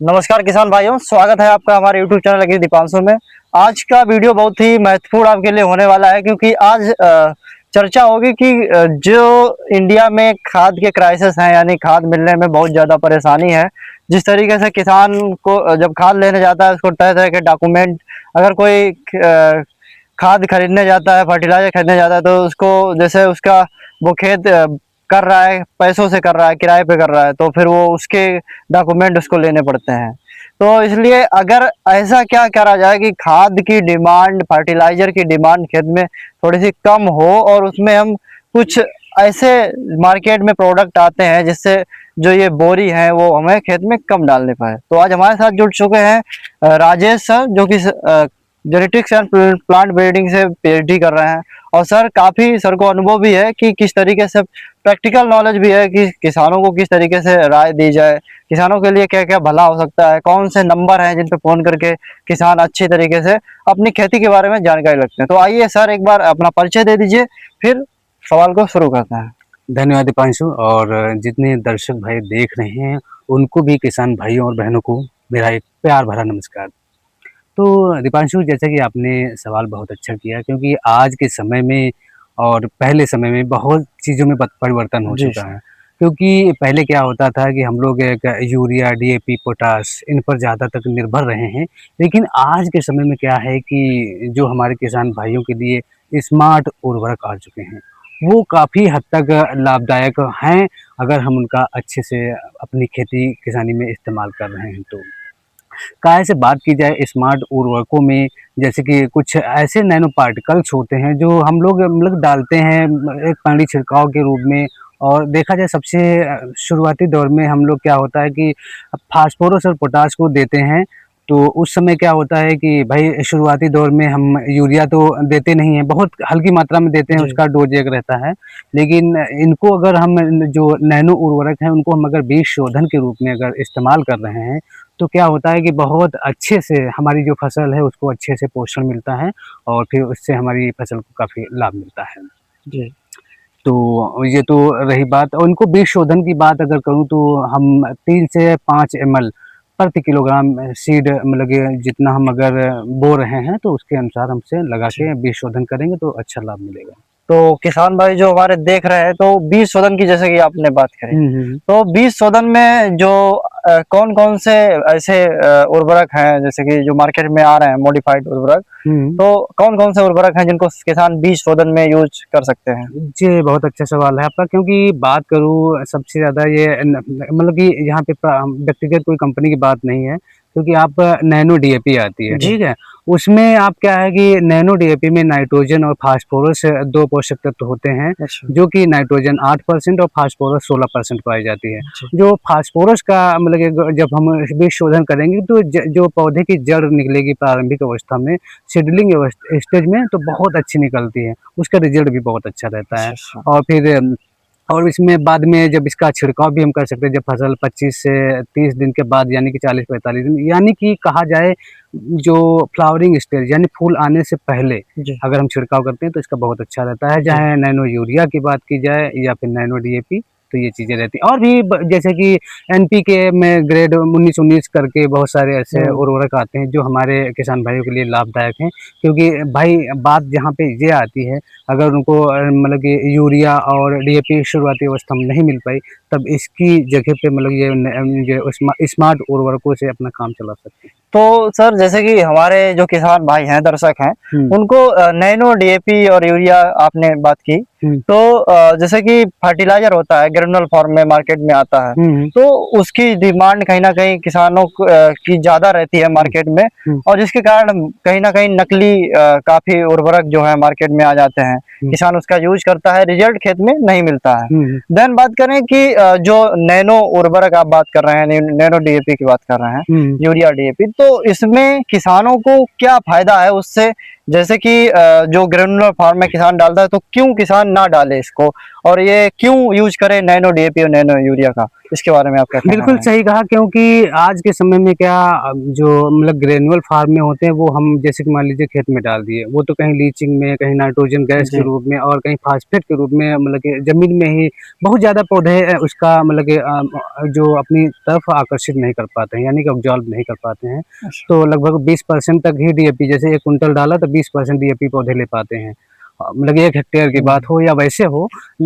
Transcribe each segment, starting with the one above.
नमस्कार किसान भाइयों, स्वागत है आपका हमारे YouTube चैनल एग्री दीपांशु में। आज का वीडियो बहुत ही महत्वपूर्ण आपके लिए होने वाला है क्योंकि आज चर्चा होगी कि जो इंडिया में खाद के क्राइसिस हैं, यानी खाद मिलने में बहुत ज़्यादा परेशानी है। जिस तरीके से किसान को जब खाद लेने जाता है उसको तरह तरह के डॉक्यूमेंट, अगर कोई खाद खरीदने जाता है, फर्टिलाइजर खरीदने जाता है, तो उसको जैसे उसका वो खेत कर रहा है, पैसों से कर रहा है, किराए पे कर रहा है, तो फिर वो उसके डॉक्यूमेंट उसको लेने पड़ते हैं। तो इसलिए अगर ऐसा क्या करा जाए कि खाद की डिमांड, फर्टिलाइजर की डिमांड खेत में थोड़ी सी कम हो और उसमें हम कुछ ऐसे मार्केट में प्रोडक्ट आते हैं जिससे जो ये बोरी है वो हमें खेत में कम डालने पाए। तो आज हमारे साथ जुड़ चुके हैं राजेश सर, जो कि जेनेटिक्स एंड प्लांट ब्रीडिंग से पीएचडी कर रहे हैं। और सर काफ़ी सर को अनुभव भी है कि किस तरीके से, प्रैक्टिकल नॉलेज भी है कि किसानों को किस तरीके से राय दी जाए, किसानों के लिए क्या क्या भला हो सकता है, कौन से नंबर हैं जिन पे फ़ोन करके किसान अच्छी तरीके से अपनी खेती के बारे में जानकारी रखते हैं। तो आइए सर, एक बार अपना परिचय दे दीजिए, फिर सवाल को शुरू करते हैं। धन्यवाद दीपांशु। और जितने दर्शक भाई देख रहे हैं उनको भी, किसान भाइयों और बहनों को मेरा एक प्यार भरा नमस्कार। तो दीपांशु, जैसा कि आपने सवाल बहुत अच्छा किया, क्योंकि आज के समय में और पहले समय में बहुत चीज़ों में परिवर्तन हो जी चुका सर। है। क्योंकि पहले क्या होता था कि हम लोग एक यूरिया, डीएपी, पोटाश इन पर ज़्यादा तक निर्भर रहे हैं। लेकिन आज के समय में क्या है कि जो हमारे किसान भाइयों के लिए स्मार्ट उर्वरक आ चुके हैं, वो काफ़ी हद तक लाभदायक हैं, अगर हम उनका अच्छे से अपनी खेती किसानी में इस्तेमाल कर रहे हैं तो। काहे से बात की जाए स्मार्ट उर्वरकों में, जैसे कि कुछ ऐसे नैनो पार्टिकल्स होते हैं जो हम लोग मतलब डालते हैं एक पानी छिड़काव के रूप में। और देखा जाए सबसे शुरुआती दौर में हम लोग क्या होता है कि फास्फोरस और पोटाश को देते हैं। तो उस समय क्या होता है कि भाई शुरुआती दौर में हम यूरिया तो देते नहीं हैं, बहुत हल्की मात्रा में देते हैं, जी। उसका डोज एक रहता है। लेकिन इनको अगर हम जो नैनो उर्वरक हैं उनको हम अगर बीज शोधन के रूप में अगर इस्तेमाल कर रहे हैं, तो क्या होता है कि बहुत अच्छे से हमारी जो फसल है उसको अच्छे से पोषण मिलता है और फिर उससे हमारी फसल को काफ़ी लाभ मिलता है। जी। तो ये तो रही बात। और इनको बीज शोधन की बात अगर करूँ तो हम 3 से 5 ml प्रति किलोग्राम सीड, मतलब कि जितना हम अगर बो रहे हैं तो उसके अनुसार हमसे लगा जी। के बीज शोधन करेंगे तो अच्छा लाभ मिलेगा। तो किसान भाई जो हमारे देख रहे हैं, तो बीज शोधन की जैसे कि आपने बात करी, हुँ। तो बीज शोधन में जो कौन कौन से ऐसे उर्वरक हैं जैसे कि जो मार्केट में आ रहे हैं मॉडिफाइड उर्वरक, हुँ। तो कौन कौन से उर्वरक हैं जिनको किसान बीज शोधन में यूज कर सकते हैं? जी, बहुत अच्छा सवाल है आपका, क्योंकि बात करूँ सबसे ज़्यादा ये मतलब कि यहाँ पे व्यक्तिगत कोई कंपनी की बात नहीं है, क्योंकि आप नैनो डीएपी आती है, जी। ठीक है? उसमें आप क्या है कि नैनो डीएपी में नाइट्रोजन और फास्फोरस 2 पोषक तत्व होते हैं, अच्छा। जो कि नाइट्रोजन 8% और फास्फोरस 16% पाई जाती है। जी। जो फास्फोरस का मतलब कि जब हम बीज शोधन करेंगे तो जो पौधे की जड़ निकलेगी प्रारंभिक अवस्था में, सीडलिंग स्टेज में, तो बहुत अच्छी निकलती है। उसका रिज़ल्ट भी बहुत अच्छा रहता है। अच्छा, अच्छा। और फिर और इसमें बाद में जब इसका छिड़काव भी हम कर सकते हैं, जब फसल 25 से 30 दिन के बाद, यानी कि 40-45 दिन, यानी कि कहा जाए जो फ्लावरिंग स्टेज यानी फूल आने से पहले जी। अगर हम छिड़काव करते हैं तो इसका बहुत अच्छा रहता है। जी। चाहे नैनो यूरिया की बात की जाए या फिर नैनो डीएपी, तो ये चीज़ें रहती हैं। और भी जैसे कि एनपीके में ग्रेड 19-19 करके बहुत सारे ऐसे हुँ। उर्वरक आते हैं जो हमारे किसान भाइयों के लिए लाभदायक हैं। क्योंकि भाई बात जहाँ पे ये आती है, अगर उनको मतलब कि यूरिया और डीएपी शुरुआती अवस्था में नहीं मिल पाई, तब इसकी जगह पे मतलब ये स्मार्ट उर्वरकों से अपना काम चला सकते हैं। तो सर जैसे कि हमारे जो किसान भाई हैं, दर्शक हैं, हुँ, उनको नैनो डीएपी और यूरिया आपने बात की, हुँ, तो जैसे कि फर्टिलाइज़र होता है ग्रेन्युलर फॉर्म में मार्केट में आता है, हुँ, तो उसकी डिमांड कहीं न कहीं किसानों की ज़्यादा रहती है हुँ, मार्केट में, हुँ, और जिसके कारण कहीं न कहीं नकली काफ़ी उर्वरक जो है मार्केट में आ जाते हैं। हुँ, किसान उसका यूज़ करता है, रिज़ल्ट खेत में नहीं मिलता है। हुँ, देन बात करें कि जो नैनो उर्वरक आप बात कर रहे हैं, नैनो डीएपी की बात कर रहे हैं, हुँ, यूरिया डीएपी, तो इसमें किसानों को क्या फायदा है उससे, जैसे कि जो ग्रेनुलर फॉर्म में किसान डालता है, तो क्यों किसान ना डाले इसको, और ये क्यों यूज करे नैनो डीएपी और नैनो यूरिया का, इसके बारे में आपका कहना बिल्कुल है? सही कहा, क्योंकि आज के समय में क्या जो मतलब ग्रेनुअल फार्म में होते हैं वो हम जैसे कि मान लीजिए खेत में डाल दिए, वो तो कहीं लीचिंग में, कहीं नाइट्रोजन गैस के जी, रूप में और कहीं फास्फेट के रूप में मतलब कि जमीन में ही बहुत ज़्यादा पौधे उसका मतलब कि जो अपनी तरफ आकर्षित नहीं कर पाते हैं, यानी कि ऑब्जॉर्ब नहीं कर पाते हैं। अच्छा, तो लगभग 20% तक ही डीएपी, जैसे 1 कुंटल डाला तो 20% डीएपी पौधे ले पाते हैं। मतलब 1 हेक्टेयर की बात हो या वैसे हो,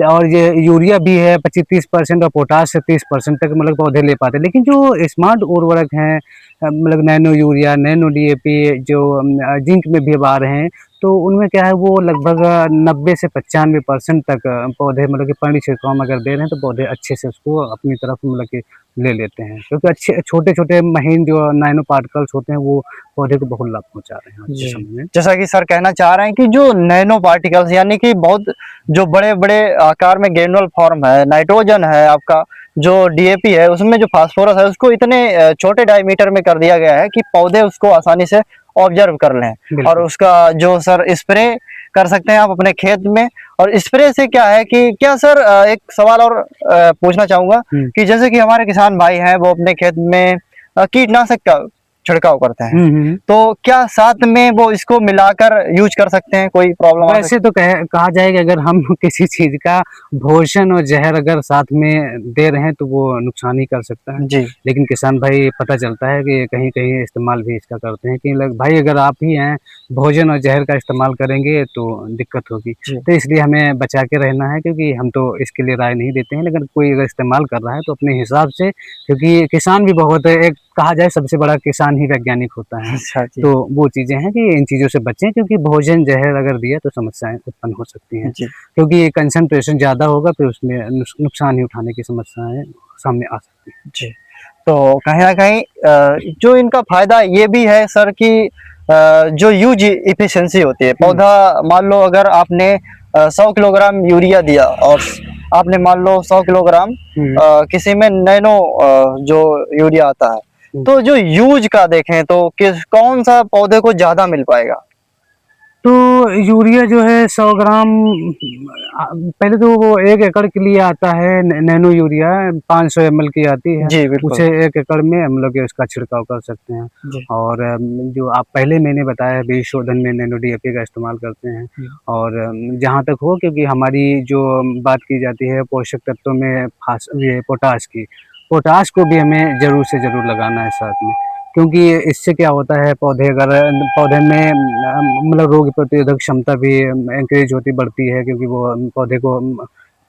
और ये यूरिया भी है 25-30% और पोटाश से 30% तक मतलब पौधे ले पाते हैं। लेकिन जो स्मार्ट उर्वरक हैं मतलब नैनो यूरिया, नैनो डीएपी जो जिंक में भी अब आ रहे हैं, तो उनमें क्या है वो लगभग 90 से 95% तक पौधे मतलब कि पानी छिड़काव में अगर दे रहे हैं तो पौधे अच्छे से उसको अपनी तरफ मतलब कि ले लेते हैं। क्योंकि अच्छे छोटे-छोटे महीन जो नैनो पार्टिकल्स होते हैं वो पौधे को बहुत लाभ पहुँचा रहे हैं आज के जी। समय में। जैसा कि सर कहना चाह रहे हैं कि जो नैनो पार्टिकल्स, यानी कि बहुत जो बड़े-बड़े आकार में ग्रेनुलर फॉर्म है, नाइट्रोजन है, आपका जो डीएपी है, उसमें जो फास्फोरस है, उसको इतने छोटे डायमीटर में कर दिया गया है कि पौधे उसको आसानी से ऑब्जर्व कर लें, और बिल्कुल। उसका जो सर स्प्रे कर सकते हैं आप अपने खेत में। और स्प्रे से क्या है कि क्या सर, एक सवाल और पूछना चाहूँगा हुँ। कि जैसे कि हमारे किसान भाई हैं, वो अपने खेत में कीटनाशक का छिड़काव करते हैं, हुँ, हुँ। तो क्या साथ में वो इसको मिलाकर यूज़ कर सकते हैं? कोई प्रॉब्लम आ वैसे सकती तो कहा जाए कि अगर हम किसी चीज़ का भोजन और ज़हर अगर साथ में दे रहे हैं तो वो नुकसान ही कर सकता है। है? जी, लेकिन किसान भाई पता चलता है कि कहीं-कहीं इस्तेमाल भी इसका करते हैं कि लग भाई अगर आप ही हैं, भोजन और ज़हर का इस्तेमाल करेंगे तो दिक्कत होगी। जी, तो इसलिए हमें बचा के रहना है, क्योंकि हम तो इसके लिए राय नहीं देते हैं, लेकिन कोई अगर इस्तेमाल कर रहा है तो अपने हिसाब से, क्योंकि किसान भी बहुत एक कहा जाए सबसे बड़ा किसान ही वैज्ञानिक होता है। अच्छा जी, तो वो चीज़ें हैं कि इन चीज़ों से बचें, क्योंकि भोजन ज़हर अगर दिया तो समस्याएँ उत्पन्न हो सकती हैं। जी, क्योंकि कंसंट्रेशन ज़्यादा होगा फिर उसमें नुकसान ही उठाने की समस्याएँ सामने आ सकती हैं। जी। तो कहीं न कहीं जो इनका फ़ायदा ये भी है सर कि जो यूज़ एफिशिएंसी होती है, हुँ, पौधा मान लो अगर आपने 100 किलोग्राम यूरिया दिया, और आपने मान लो 100 किलोग्राम हुँ, किसी में नैनो जो यूरिया आता है, हुँ। तो जो यूज़ का देखें तो किस कौन-सा पौधे को ज़्यादा मिल पाएगा? तो यूरिया जो है 100 ग्राम पहले तो वो 1 एकड़ के लिए आता है, नैनो यूरिया 500 एमएल की आती है। जी, बिल्कुल। उसे 1 एकड़ में हम लोग उसका छिड़काव कर सकते हैं। जी। और जो आप पहले मैंने बताया बीज शोधन में नैनो डीएपी का इस्तेमाल करते हैं। हुँ। और जहाँ तक हो, क्योंकि हमारी जो बात की जाती है पोषक तत्वों में ये पोटाश की, पोटाश को भी हमें ज़रूर से ज़रूर लगाना है साथ में। क्योंकि इससे क्या होता है, पौधे में मतलब रोग प्रतिरोधक क्षमता भी इंक्रीज होती बढ़ती है, क्योंकि वो पौधे को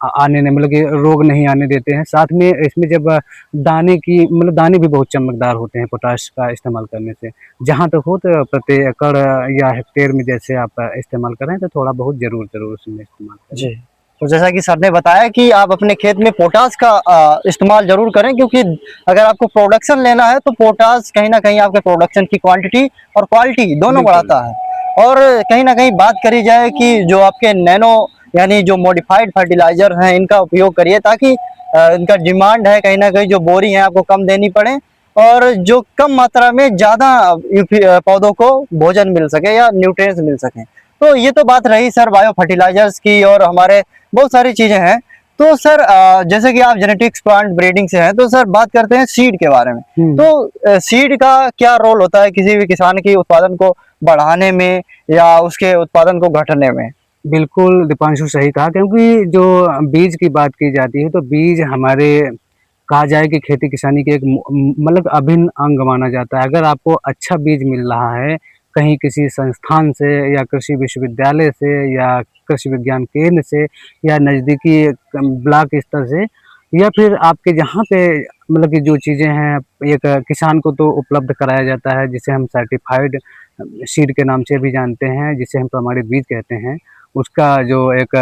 आने नहीं मतलब कि रोग नहीं आने देते हैं। साथ में इसमें जब दाने की मतलब दाने भी बहुत चमकदार होते हैं पोटाश का इस्तेमाल करने से। जहाँ तक हो तो प्रति एकड़ या हेक्टेयर में जैसे आप इस्तेमाल करें तो थोड़ा बहुत ज़रूर उसमें इस्तेमाल करें। जी। तो जैसा कि सर ने बताया कि आप अपने खेत में पोटाश का इस्तेमाल ज़रूर करें, क्योंकि अगर आपको प्रोडक्शन लेना है तो पोटाश कहीं न कहीं आपके प्रोडक्शन की क्वांटिटी और क्वालिटी दोनों बिल्कुल। बढ़ाता है। और कहीं न कहीं बात करी जाए कि जो आपके नैनो, यानी जो मॉडिफाइड फर्टिलाइज़र हैं, इनका उपयोग करिए, ताकि इनका डिमांड है कहीं न कहीं, जो बोरी हैं आपको कम देनी पड़े, और जो कम मात्रा में ज़्यादा पौधों को भोजन मिल सके या न्यूट्रिएंट्स मिल सकें। तो ये तो बात रही सर बायो फर्टिलाइजर्स की, और हमारे बहुत सारी चीज़ें हैं। तो सर जैसे कि आप जेनेटिक्स प्लांट ब्रीडिंग से हैं, तो सर बात करते हैं सीड के बारे में। हुँ। तो सीड का क्या रोल होता है किसी भी किसान की उत्पादन को बढ़ाने में, या उसके उत्पादन को घटाने में? बिल्कुल, दीपांशु सही कहा, क्योंकि जो बीज की बात की जाती है तो बीज हमारे कहा जाए कि खेती किसानी के एक मतलब अभिन्न अंग माना जाता है। अगर आपको अच्छा बीज मिल रहा है, कहीं किसी संस्थान से या कृषि विश्वविद्यालय से या कृषि विज्ञान केंद्र से या नज़दीकी ब्लॉक स्तर से, या फिर आपके जहाँ पे मतलब कि जो चीज़ें हैं एक किसान को तो उपलब्ध कराया जाता है, जिसे हम सर्टिफ़ाइड सीड के नाम से भी जानते हैं, जिसे हम प्रमाणित बीज कहते हैं। उसका जो एक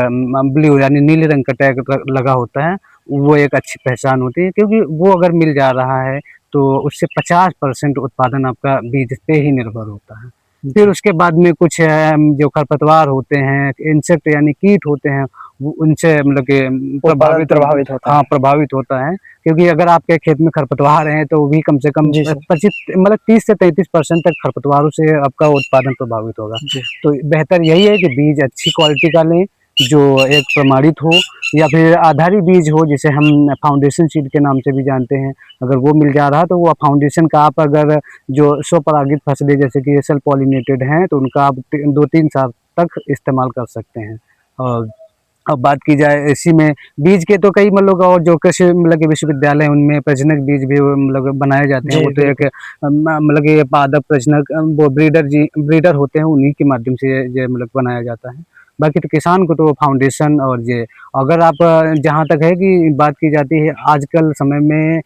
ब्लू यानी नीले रंग का टैग लगा होता है, वो एक अच्छी पहचान होती है, क्योंकि वो अगर मिल जा रहा है तो उससे 50% उत्पादन आपका बीज पे ही निर्भर होता है। फिर जी। उसके बाद में कुछ जो खरपतवार होते हैं, इंसेक्ट यानी कीट होते हैं, उनसे मतलब कि उत्पादन प्रभावित होता है। हाँ, प्रभावित होता है। क्योंकि अगर आपके खेत में खरपतवार हैं तो वो भी कम से कम जी सर। 25 मतलब 30 से 33% तक खरपतवारों से आपका उत्पादन प्रभावित होगा। जी। तो बेहतर यही है कि बीज अच्छी क्वालिटी का लें, जो एक प्रमाणित हो, या फिर आधारी बीज हो जिसे हम फाउंडेशन सीड के नाम से भी जानते हैं। अगर वो मिल जा रहा है तो वो फाउंडेशन का आप अगर जो स्वपरागित फसलें जैसे कि सेल्फ पॉलिनेटेड हैं तो उनका आप 2-3 साल तक इस्तेमाल कर सकते हैं। और अब बात की जाए इसी में बीज के, तो कई मतलब और जो कृषि मतलब के विश्वविद्यालय हैं उनमें प्रजनक बीज भी मतलब बनाए जाते हैं। जी, वो तो एक बिल्कुल। मतलब कि पादप प्रजनक वो ब्रीडर होते हैं, उन्हीं के माध्यम से ये मतलब बनाया जाता है। बाकी तो किसान को तो फाउंडेशन और ये, अगर आप जहाँ तक है कि बात की जाती है आजकल समय में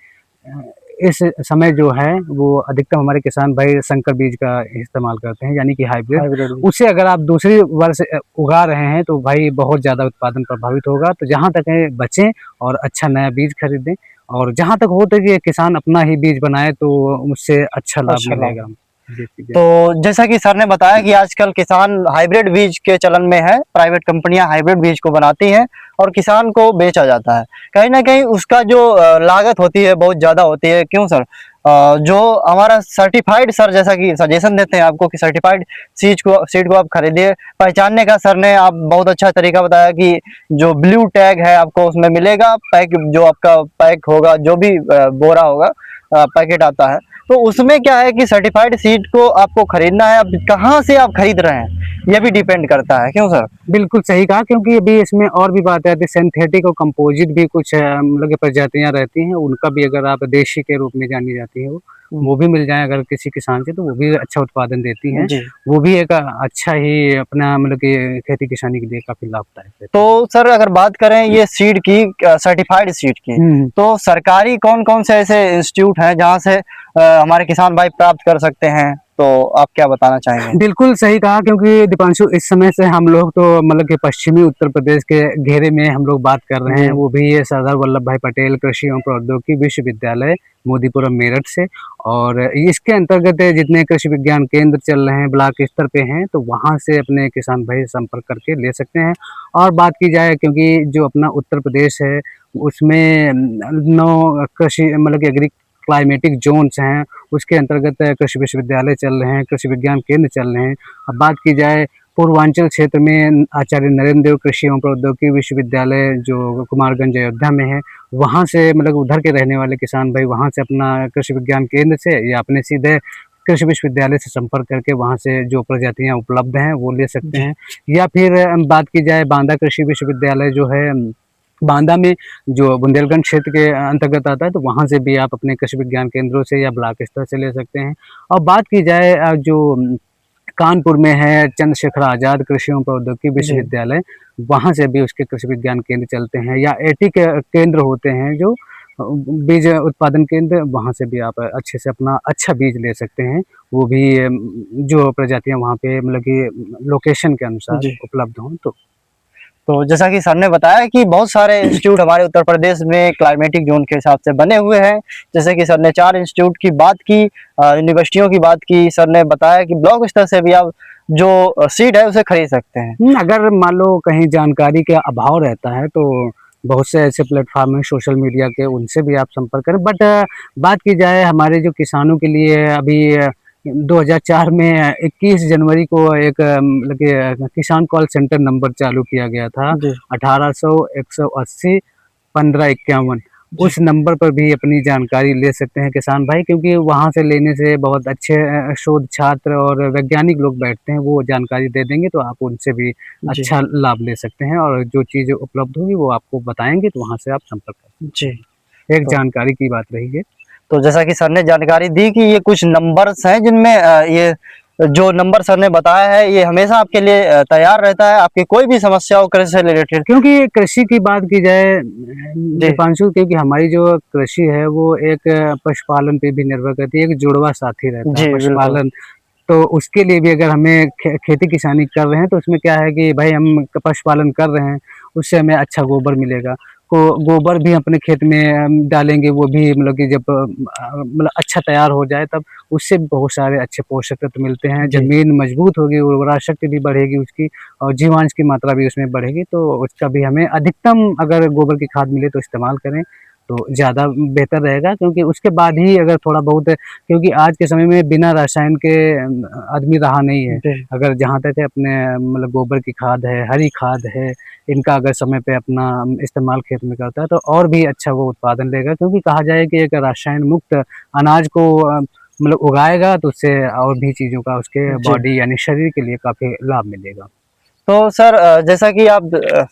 इस समय जो है वो अधिकतम हमारे किसान भाई संकर बीज का इस्तेमाल करते हैं, यानी कि हाइब्रिड। हाइब्रिड भी। उससे अगर आप दूसरी वर्ष उगा रहे हैं तो भाई बहुत ज़्यादा उत्पादन प्रभावित होगा। तो जहाँ तक है बचें और अच्छा नया बीज खरीदें, और जहाँ तक हो तो कि किसान अपना ही बीज बनाए तो उससे अच्छा लाभ अच्छा लाभ। मिलेगा। जी, जी, जी। तो जैसा कि सर ने बताया कि आजकल किसान हाइब्रिड बीज के चलन में है, प्राइवेट कंपनियां हाइब्रिड बीज को बनाती हैं और किसान को बेचा जाता है। कहीं न कहीं उसका जो लागत होती है बहुत ज़्यादा होती है, क्यों सर? जो हमारा सर्टिफाइड, सर जैसा कि सजेशन देते हैं आपको कि सर्टिफाइड सीड को आप खरीदिए। पहचानने का सर ने आप बहुत अच्छा तरीका बताया कि जो ब्लू टैग है आपको उसमें मिलेगा, पैक जो आपका पैक होगा, जो भी बोरा होगा, पैकेट आता है, तो उसमें क्या है कि सर्टिफाइड सीड को आपको खरीदना है। अब कहाँ से आप खरीद रहे हैं, ये भी डिपेंड करता है, क्यों सर? बिल्कुल सही कहा, क्योंकि अभी इसमें और भी बात आती है, सिंथेटिक और कंपोजिट भी कुछ मतलब कि प्रजातियां रहती हैं, उनका भी अगर आप देशी के रूप में जानी जाती है वो भी मिल जाए अगर किसी किसान से, तो वो भी अच्छा उत्पादन देती हैं। जी। वो भी एक अच्छा ही अपना मतलब कि खेती किसानी के लिए काफी लाभदायक रहती है। तो सर अगर बात करें ये सीड की, सर्टिफाइड सीड की, हम्म। तो सरकारी कौन-कौन से ऐसे इंस्टीट्यूट हैं जहाँ से हमारे किसान भाई प्राप्त कर सकते हैं? तो आप क्या बताना चाहेंगे? बिल्कुल सही कहा, क्योंकि दीपांशु इस समय से हम लोग तो मतलब कि पश्चिमी उत्तर प्रदेश के घेरे में हम लोग बात कर रहे जी। हैं, वो भी ये सरदार वल्लभ भाई पटेल कृषि एवं प्रौद्योगिकी विश्वविद्यालय मोदीपुरम मेरठ से। और इसके अंतर्गत जितने कृषि विज्ञान केंद्र चल रहे हैं ब्लॉक स्तर पे हैं, तो वहाँ से अपने किसान भाई संपर्क करके ले सकते हैं। और बात की जाए, क्योंकि जो अपना उत्तर प्रदेश है उसमें 9 कृषि मतलब कि एग्री क्लाइमेटिक जोन्स हैं, उसके अंतर्गत कृषि विश्वविद्यालय चल रहे हैं, कृषि विज्ञान केंद्र चल रहे हैं। अब बात की जाए पूर्वांचल क्षेत्र में आचार्य नरेंद्र देव कृषि एवं प्रौद्योगिकी विश्वविद्यालय जो कुमारगंज अयोध्या में है, वहाँ से मतलब उधर के रहने वाले किसान भाई वहाँ से अपना कृषि विज्ञान केंद्र से या अपने सीधे कृषि विश्वविद्यालय से संपर्क करके वहाँ से जो प्रजातियाँ उपलब्ध हैं वो ले सकते जी। हैं। या फिर बात की जाए बांदा कृषि विश्वविद्यालय जो है बांदा में, जो बुंदेलखंड क्षेत्र के अंतर्गत आता है, तो वहाँ से भी आप अपने कृषि विज्ञान केंद्रों से या ब्लॉक स्तर से ले सकते हैं। और बात की जाए जो कानपुर में है चंद्रशेखर आज़ाद कृषि एवं प्रौद्योगिकी जी। विश्वविद्यालय, वहाँ से भी उसके कृषि विज्ञान केंद्र चलते हैं, या एटी के केंद्र होते हैं जो बीज उत्पादन केंद्र, वहाँ से भी आप अच्छे से अपना अच्छा बीज ले सकते हैं। वो भी जो प्रजातियाँ वहाँ पे मतलब कि लोकेशन के अनुसार जी। उपलब्ध हों तो। तो जैसा कि सर ने बताया कि बहुत सारे इंस्टीट्यूट हमारे उत्तर प्रदेश में क्लाइमेटिक जोन के हिसाब से बने हुए हैं। जैसे कि सर ने 4 इंस्टीट्यूट की बात की, यूनिवर्सिटियों की बात की। सर ने बताया कि ब्लॉक स्तर से भी आप जो सीड है उसे खरीद सकते हैं। अगर मान लो कहीं जानकारी का अभाव रहता है तो बहुत से ऐसे प्लेटफॉर्म हैं सोशल मीडिया के, उनसे भी आप संपर्क करें। बट बात की जाए हमारे जो किसानों के लिए, अभी 2004 में 21 जनवरी को एक मतलब कि किसान कॉल सेंटर नंबर चालू किया गया था, जी। 1800 180 1551। जी। उस नंबर पर भी अपनी जानकारी ले सकते हैं किसान भाई, क्योंकि वहाँ से लेने से बहुत अच्छे शोध छात्र और वैज्ञानिक लोग बैठते हैं, वो जानकारी दे देंगे, तो आप उनसे भी जी। अच्छा लाभ ले सकते हैं, और जो चीज़ उपलब्ध होगी वो आपको बताएँगे, तो वहाँ से आप संपर्क कर जी। सकते हैं। एक तो जानकारी की बात रही है। तो जैसा कि सर ने जानकारी दी कि ये कुछ नंबर्स हैं जिनमें ये जो नंबर सर ने बताया है ये हमेशा आपके लिए तैयार रहता है, आपकी कोई भी समस्या हो कृषि से रिलेटेड। क्योंकि कृषि की बात की जाए जी। दीपांशु, क्योंकि हमारी जो कृषि है वो एक पशुपालन पे भी निर्भर करती है, एक जुड़वा साथी रहता है जी, बिल्कुल। पशुपालन। तो उसके लिए भी अगर हमें खेती किसानी कर रहे हैं तो उसमें क्या है कि भाई हम पशुपालन कर रहे हैं, उससे हमें अच्छा गोबर मिलेगा। गोबर भी अपने खेत में डालेंगे, वो भी मतलब कि जब मतलब अच्छा तैयार हो जाए तब उससे भी बहुत सारे अच्छे पोषक तत्व मिलते हैं। जी। ज़मीन मजबूत होगी, उर्वरा शक्ति भी बढ़ेगी उसकी और जीवांश की मात्रा भी उसमें बढ़ेगी, तो उसका भी हमें अधिकतम अगर गोबर की खाद मिले तो इस्तेमाल करें, तो ज़्यादा बेहतर रहेगा। क्योंकि उसके बाद ही अगर थोड़ा बहुत, क्योंकि आज के समय में बिना रसायन के आदमी रहा नहीं है। जी। अगर जहाँ तक है अपने मतलब गोबर की खाद है, हरी खाद है, इनका अगर समय पे अपना इस्तेमाल खेत में करता है तो और भी अच्छा वो उत्पादन देगा। क्योंकि कहा जाए कि एक रासायन मुक्त अनाज को मतलब उगाएगा तो उससे और भी चीज़ों का उसके जी। बॉडी यानी शरीर के लिए काफ़ी लाभ मिलेगा। तो सर जैसा कि आप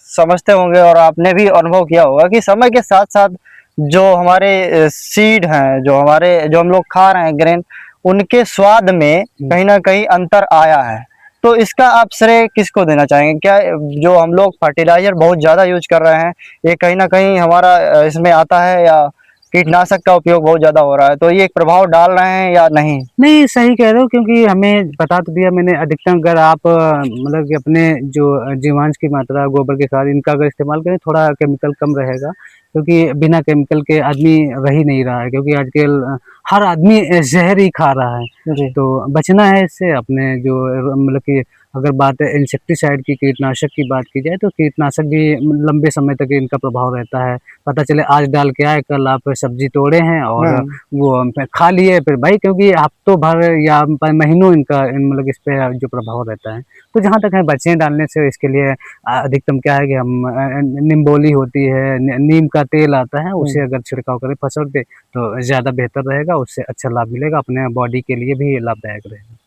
समझते होंगे और आपने भी अनुभव किया होगा कि समय के साथ-साथ जो हमारे सीड हैं, जो हम लोग खा रहे हैं ग्रेन, उनके स्वाद में हुँ। कहीं न कहीं अंतर आया है। तो इसका आप श्रेय किसको देना चाहेंगे? क्या जो हम लोग फर्टिलाइज़र बहुत ज़्यादा यूज़ कर रहे हैं, ये कहीं न कहीं हमारा इसमें आता है, या कीटनाशक का उपयोग बहुत ज़्यादा हो रहा है, तो ये एक प्रभाव डाल रहे हैं या नहीं? नहीं, सही कह रहे हो, क्योंकि हमें बता तो दिया मैंने अधिकतम अगर आप मतलब कि अपने जो जीवांश की मात्रा, गोबर की खाद इनका अगर इस्तेमाल करें, थोड़ा केमिकल कम रहेगा। क्योंकि बिना केमिकल के आदमी रह ही नहीं रहा है, क्योंकि आजकल हर आदमी ज़हर ही खा रहा है। जी। तो बचना है इससे, अपने जो मतलब कि अगर बात इंसेक्टिसाइड की, कीटनाशक की बात की जाए तो कीटनाशक भी लंबे समय तक इनका प्रभाव रहता है। पता चले आज डाल के आए, कल आप सब्ज़ी तोड़े हैं और हुँ। वो खा लिए फिर भाई, क्योंकि हफ्तों भर या महीनों इनका मतलब इस पे जो प्रभाव रहता है। तो जहाँ तक है बचें डालने से, इसके लिए अधिकतम क्या है कि हम निम्बोली होती है, नीम का तेल आता है, हुँ। उसे अगर छिड़काव करें फसल पे तो ज़्यादा बेहतर रहेगा, उससे अच्छा लाभ मिलेगा, अपने बॉडी के लिए भी लाभदायक रहेगा।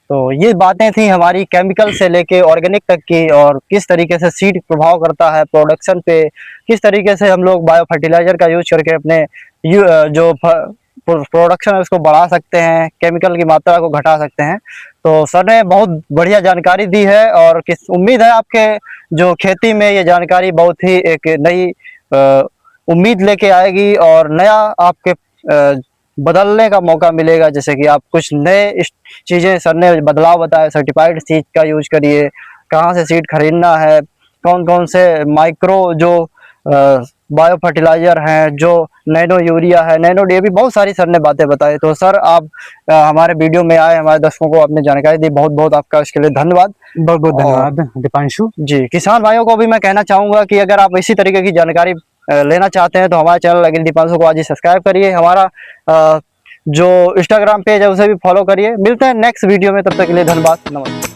तो ये बातें थी हमारी केमिकल से लेके ऑर्गेनिक तक की, और किस तरीके से सीड प्रभाव करता है प्रोडक्शन पे, किस तरीके से हम लोग बायो फर्टिलाइज़र का यूज़ करके अपने जो प्रोडक्शन है उसको बढ़ा सकते हैं, केमिकल की मात्रा को घटा सकते हैं। तो सर ने बहुत बढ़िया जानकारी दी है, और किस उम्मीद है आपके जो खेती में ये जानकारी बहुत ही एक नई उम्मीद लेके आएगी, और नया आपके बदलने का मौका मिलेगा। जैसे कि आप कुछ नए चीज़ें सर ने बदलाव बताए, सर्टिफाइड सीड का यूज़ करिए, कहाँ से सीड खरीदना है, कौन-कौन से माइक्रो जो बायो फर्टिलाइज़र हैं, जो नैनो यूरिया है, नैनो डीएपी, बहुत सारी सर ने बातें बताई। तो सर आप हमारे वीडियो में आए, हमारे दर्शकों को आपने जानकारी दी, बहुत-बहुत आपका इसके लिए धन्यवाद। बहुत-बहुत और धन्यवाद दीपांशु। जी, किसान भाइयों को भी मैं कहना चाहूँगा कि अगर आप इसी तरीके की जानकारी लेना चाहते हैं तो हमारे चैनल एग्री दीपांशु को आज ही सब्सक्राइब करिए। हमारा जो इंस्टाग्राम पेज है उसे भी फॉलो करिए। मिलते हैं नेक्स्ट वीडियो में, तब तक के लिए धन्यवाद, नमस्कार।